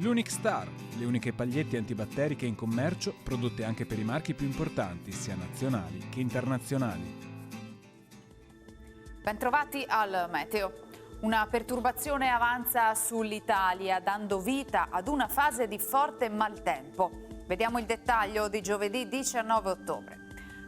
L'Unic Star, le uniche pagliette antibatteriche in commercio, prodotte anche per i marchi più importanti, sia nazionali che internazionali. Bentrovati al meteo. Una perturbazione avanza sull'Italia, dando vita ad una fase di forte maltempo. Vediamo il dettaglio di giovedì 19 ottobre.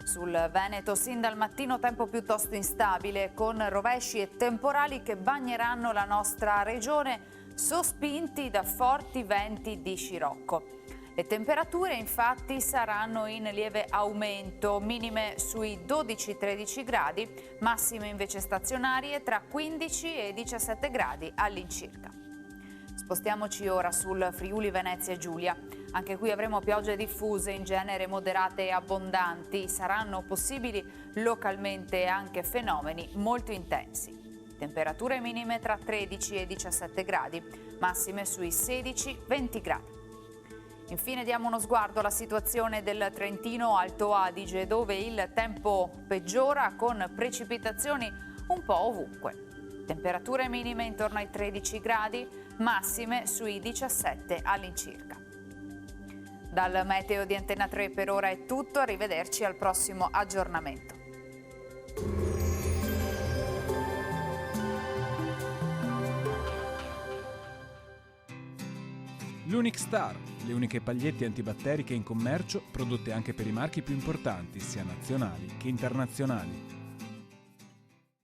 Sul Veneto sin dal mattino tempo piuttosto instabile, con rovesci e temporali che bagneranno la nostra regione, sospinti da forti venti di scirocco. Le temperature infatti saranno in lieve aumento, minime sui 12-13 gradi, massime invece stazionarie tra 15 e 17 gradi all'incirca. Spostiamoci ora sul Friuli Venezia Giulia. Anche qui avremo piogge diffuse, in genere moderate e abbondanti. Saranno possibili localmente anche fenomeni molto intensi. Temperature minime tra 13 e 17 gradi, massime sui 16-20 gradi. Infine diamo uno sguardo alla situazione del Trentino Alto Adige, dove il tempo peggiora con precipitazioni un po' ovunque. Temperature minime intorno ai 13 gradi, massime sui 17 all'incirca. Dal meteo di Antenna 3 per ora è tutto, arrivederci al prossimo aggiornamento. L'Unic Star, le uniche pagliette antibatteriche in commercio, prodotte anche per i marchi più importanti, sia nazionali che internazionali.